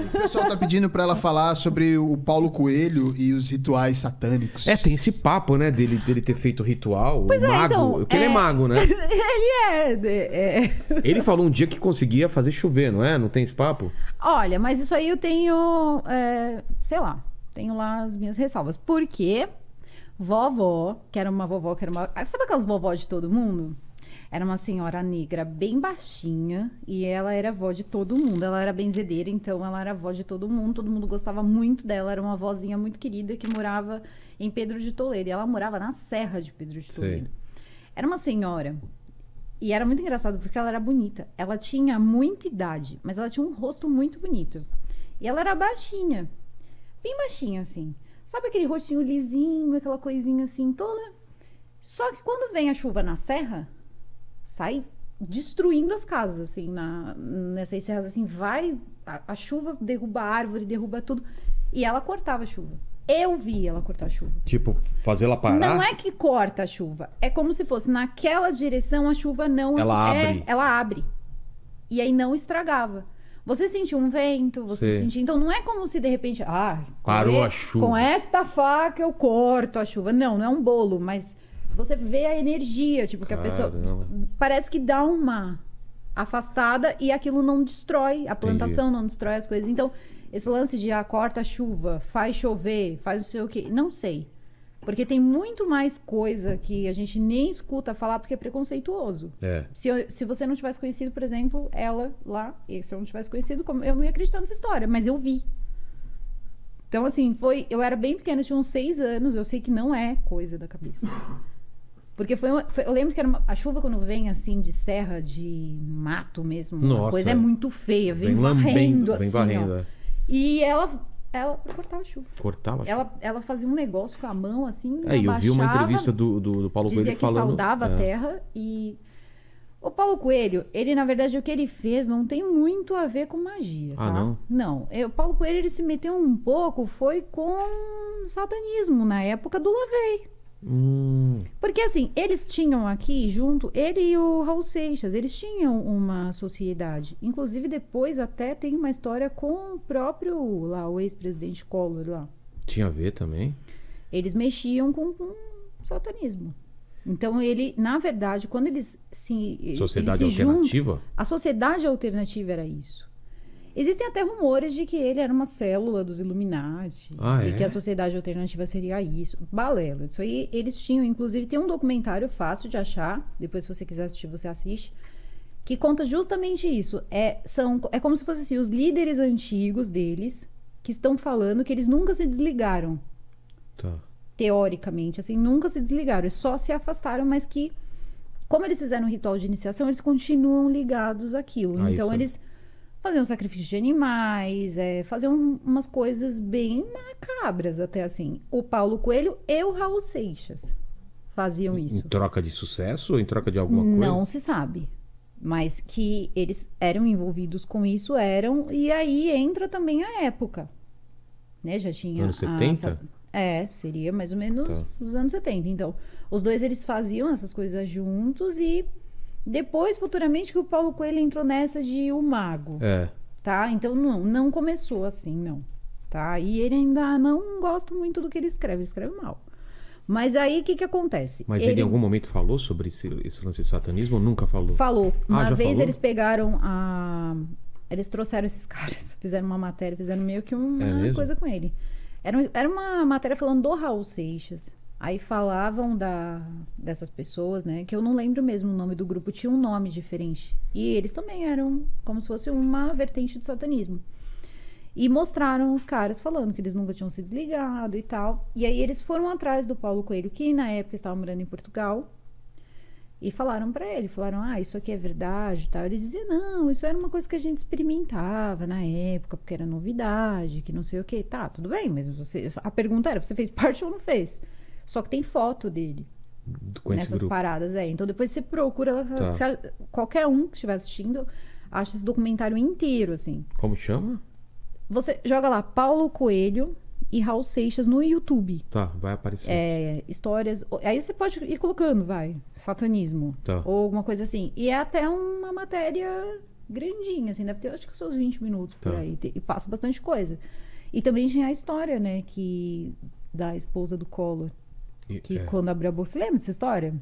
O pessoal tá pedindo pra ela falar sobre o Paulo Coelho e os rituais satânicos. Tem esse papo, né, dele ter feito ritual. Pois o mago, então, porque ele é mago, né? Ele é. Ele falou um dia que conseguia fazer chover, não é? Não tem esse papo? Olha, mas isso aí eu tenho, sei lá, tenho lá as minhas ressalvas. Porque vovó, que era uma... Sabe aquelas vovó de todo mundo? Era uma senhora negra bem baixinha e ela era avó de todo mundo. Ela era benzedeira, então ela era avó de todo mundo gostava muito dela. Era uma vozinha muito querida que morava em Pedro de Toledo. E ela morava na Serra de Pedro de Toledo. Era uma senhora... E era muito engraçado porque ela era bonita. Ela tinha muita idade, mas ela tinha um rosto muito bonito. E ela era baixinha. Bem baixinha, assim. Sabe aquele rostinho lisinho, aquela coisinha assim toda? Só que quando vem a chuva na serra, sai destruindo as casas, assim. Nessas serras, assim, vai... A chuva derruba a árvore, derruba tudo. E ela cortava a chuva. Eu vi ela cortar a chuva. Tipo, fazer ela parar? Não é que corta a chuva. É como se fosse naquela direção a chuva não... Ela abre. Ela abre. E aí não estragava. Você sentiu um vento, você sentiu... Então não é como se de repente... Parou a chuva. Com esta faca eu corto a chuva. Não é um bolo, mas você vê a energia. Tipo, que a pessoa... Parece que dá uma afastada e aquilo não destrói. A plantação não destrói as coisas. Então... Esse lance de corta a chuva, faz chover, faz não sei o quê. Não sei. Porque tem muito mais coisa que a gente nem escuta falar porque é preconceituoso. Se você não tivesse conhecido, por exemplo, ela lá, e se eu não tivesse conhecido, eu não ia acreditar nessa história, mas eu vi. Então, assim, eu era bem pequena, tinha uns 6 anos, eu sei que não é coisa da cabeça. Porque eu lembro que a chuva quando vem assim de serra, de mato mesmo, a coisa é muito feia, vem varrendo assim, ó. E ela cortava a chuva. Cortava a chuva. Ela fazia um negócio com a mão, assim, eu vi uma entrevista do Paulo Coelho falando... Dizia que saudava a terra e... O Paulo Coelho, ele, na verdade, o que ele fez não tem muito a ver com magia, tá? Não? Não. O Paulo Coelho, ele se meteu um pouco, foi com satanismo, na época do Lavey. Porque assim, eles tinham aqui junto, ele e o Raul Seixas, eles tinham uma sociedade. Inclusive depois até tem uma história com o próprio lá, o ex-presidente Collor lá. Tinha a ver também? Eles mexiam com satanismo. Então ele, na verdade, quando eles se... Sociedade eles se alternativa? A sociedade alternativa era isso. Existem até rumores de que ele era uma célula dos Illuminati. E que a sociedade alternativa seria isso. Balela. Isso aí eles tinham. Inclusive, tem um documentário fácil de achar. Depois, se você quiser assistir, você assiste. Que conta justamente isso. É como se fossem assim, os líderes antigos deles que estão falando que eles nunca se desligaram. Teoricamente, assim, nunca se desligaram. Eles só se afastaram, mas que, como eles fizeram um ritual de iniciação, eles continuam ligados àquilo. Então, eles... faziam sacrifício de animais, faziam umas coisas bem macabras até assim. O Paulo Coelho e o Raul Seixas faziam isso. Em troca de sucesso ou em troca de alguma coisa? Não se sabe. Mas que eles eram envolvidos com isso, e aí entra também a época. Né? Já tinha... Anos 70? Seria mais ou menos os anos 70. Então, os dois eles faziam essas coisas juntos e... Depois, futuramente, que o Paulo Coelho entrou nessa de o mago. Tá? Então, não começou assim, não. Tá? E ele ainda não gosta muito do que ele escreve mal. Mas aí, o que acontece? Mas ele em algum momento falou sobre esse lance de satanismo ou nunca falou? Falou. Uma vez falou? Eles pegaram Eles trouxeram esses caras, fizeram uma matéria, fizeram meio que uma coisa com ele. Era uma matéria falando do Raul Seixas. Aí falavam dessas pessoas, né? Que eu não lembro mesmo o nome do grupo. Tinha um nome diferente. E eles também eram como se fosse uma vertente do satanismo. E mostraram os caras falando que eles nunca tinham se desligado e tal. E aí eles foram atrás do Paulo Coelho, que na época estava morando em Portugal. E falaram pra ele, isso aqui é verdade e tal. Ele dizia, não, isso era uma coisa que a gente experimentava na época, porque era novidade, que não sei o quê. Tá, tudo bem, mas a pergunta era, você fez parte ou não fez? Só que tem foto dele nessas paradas. Então depois você procura, qualquer um que estiver assistindo, acha esse documentário inteiro, assim. Como chama? Você joga lá, Paulo Coelho e Raul Seixas no YouTube. Vai aparecer. Histórias. Aí você pode ir colocando, satanismo. Ou alguma coisa assim. E é até uma matéria grandinha, assim, deve ter acho que os seus 20 minutos por Tá. aí. E passa bastante coisa. E também tinha a história, né, da esposa do Collor, que É. quando abriu a boca. Você lembra dessa história?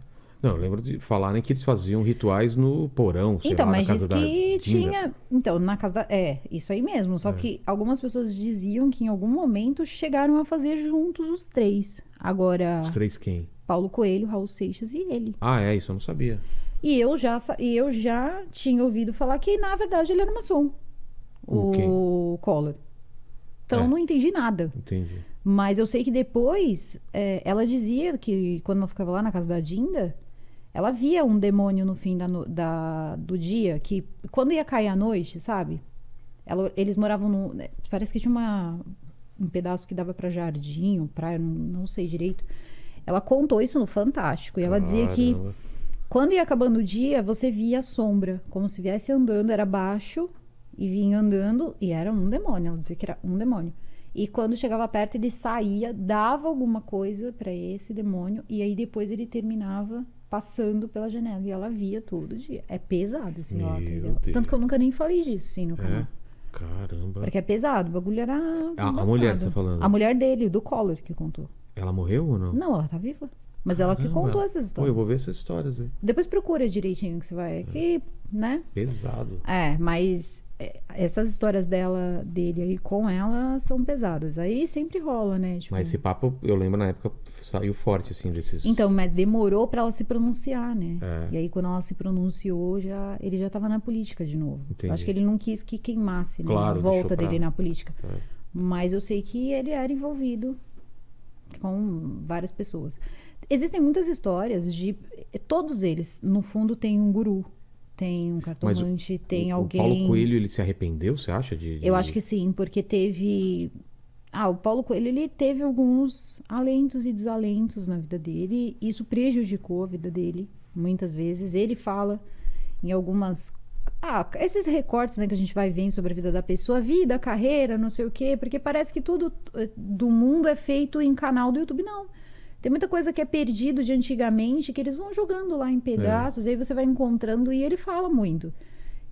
Não, eu lembro de falarem que eles faziam rituais no porão, sei Então, lá, mas na diz casa da que Dinda. tinha. Então, na casa da. É, isso aí mesmo. Só que algumas pessoas diziam que em algum momento chegaram a fazer juntos os três. Agora, Os três quem? Paulo Coelho, Raul Seixas e ele. Ah, é, isso eu não sabia. E eu já tinha ouvido falar que, na verdade, ele era maçom. O Collor. Então, É. eu não entendi nada. Entendi. Mas eu sei que depois, ela dizia que quando ela ficava lá na casa da Dinda, ela via um demônio no fim do dia, que quando ia cair a noite, sabe? Eles moravam no... Parece que tinha um pedaço que dava pra jardim ou praia, não sei direito. Ela contou isso no Fantástico. E ela dizia que Caramba. quando ia acabando o dia, você via a sombra, como se viesse andando, era baixo, e vinha andando, e era um demônio. Ela dizia que era um demônio. E quando chegava perto, ele saía, dava alguma coisa pra esse demônio, e aí depois ele terminava passando pela janela. E ela via todo dia. É pesado esse Meu relato dela. Deus. Tanto que eu nunca nem falei disso, sim, no canal. É? Caramba. Porque é pesado. O bagulho era A embaçado. mulher, você tá falando? A mulher dele, do Collor, que contou. Ela morreu ou não? Não, ela tá viva. Mas ela que Caramba. contou essas Pô, histórias. eu vou ver essas histórias aí. Depois procura direitinho que você vai... Que, né? Pesado. Mas essas histórias dele aí com ela são pesadas. Aí sempre rola, né? Tipo, Mas esse papo, eu lembro na época, saiu forte, assim, desses... então, mas demorou pra ela se pronunciar, né? É. E aí quando ela se pronunciou, ele já tava na política de novo. Entendi. Eu acho que ele não quis que queimasse, né, Claro, a volta deixou pra- dele na política. É. Mas eu sei que ele era envolvido com várias pessoas. Existem muitas histórias de... Todos eles, no fundo, tem um guru. Tem um cartomante, tem alguém... O Paulo Coelho, ele se arrependeu, você acha? Eu acho que sim, porque teve... o Paulo Coelho, ele teve alguns alentos e desalentos na vida dele. Isso prejudicou a vida dele, muitas vezes. Ele fala em algumas... esses recortes, né, que a gente vai vendo sobre a vida da pessoa, vida, carreira, não sei o quê, porque parece que tudo do mundo é feito em canal do YouTube. Não. Tem muita coisa que é perdido de antigamente, que eles vão jogando lá em pedaços, aí você vai encontrando, e ele fala muito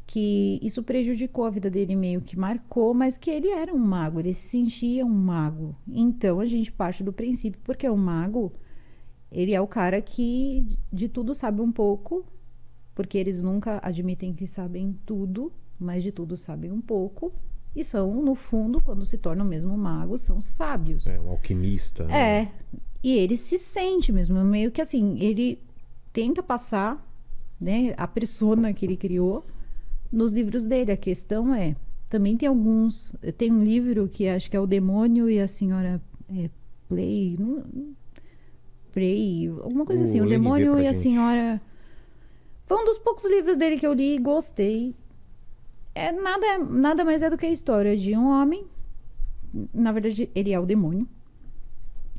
que isso prejudicou a vida dele, meio que marcou, mas que ele era um mago, ele se sentia um mago. Então a gente parte do princípio, porque o mago, ele é o cara que de tudo sabe um pouco, porque eles nunca admitem que sabem tudo, mas de tudo sabem um pouco, e são, no fundo, quando se tornam mesmo magos, são sábios. É, um alquimista. Né? E ele se sente mesmo, meio que assim, ele tenta passar, né, a persona que ele criou nos livros dele. A questão também tem tem um livro que acho que é O Demônio e a Senhora Play, alguma coisa assim, O Lene vê Demônio pra e a gente. Senhora... Foi um dos poucos livros dele que eu li e gostei. Nada mais é do que a história de um homem, na verdade ele é o demônio,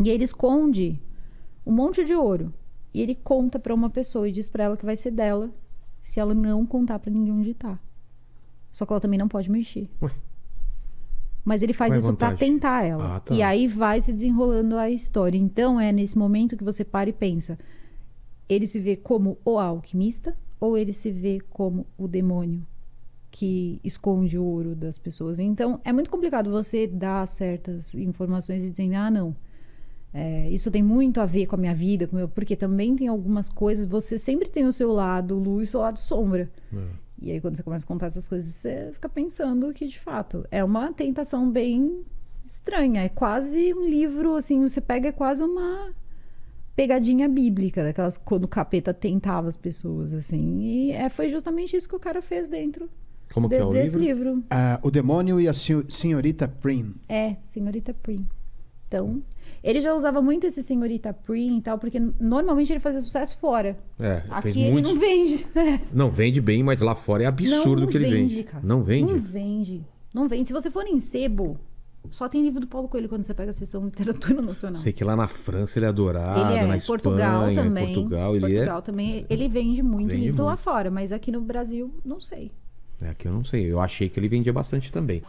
e ele esconde um monte de ouro. E ele conta pra uma pessoa e diz pra ela que vai ser dela se ela não contar pra ninguém onde tá. Só que ela também não pode mexer. Ué. Mas ele faz Qual é a isso pra vantagem? tentar ela. Ah, tá. E aí vai se desenrolando a história. Então é nesse momento que você para e pensa: ele se vê como o alquimista ou ele se vê como o demônio que esconde o ouro das pessoas? Então é muito complicado você dar certas informações e dizer, não, isso tem muito a ver com a minha vida, porque também tem algumas coisas, você sempre tem o seu lado luz e o seu lado sombra. E aí quando você começa a contar essas coisas, você fica pensando que de fato é uma tentação bem estranha. É quase um livro, assim, você pega, é quase uma pegadinha bíblica, daquelas quando o capeta tentava as pessoas, assim. E foi justamente isso que o cara fez dentro Como que é o desse livro? livro. O Demônio e a Senhorita Prim. Senhorita Prim. Então, ele já usava muito esse Senhorita Prim e tal, porque normalmente ele fazia sucesso fora. Fez Aqui ele muitos... não vende. Não, vende bem, mas lá fora é absurdo Não que ele vende. cara. Não vende? Não vende. Não vende. Se você for em sebo, só tem livro do Paulo Coelho quando você pega a seção Literatura Nacional. Sei que lá na França ele é adorado, Ele na Espanha, Portugal também. Portugal, Também. Ele vende muito Vende livro lá muito. fora, mas aqui no Brasil, não sei. Aqui eu não sei. Eu achei que ele vendia bastante também.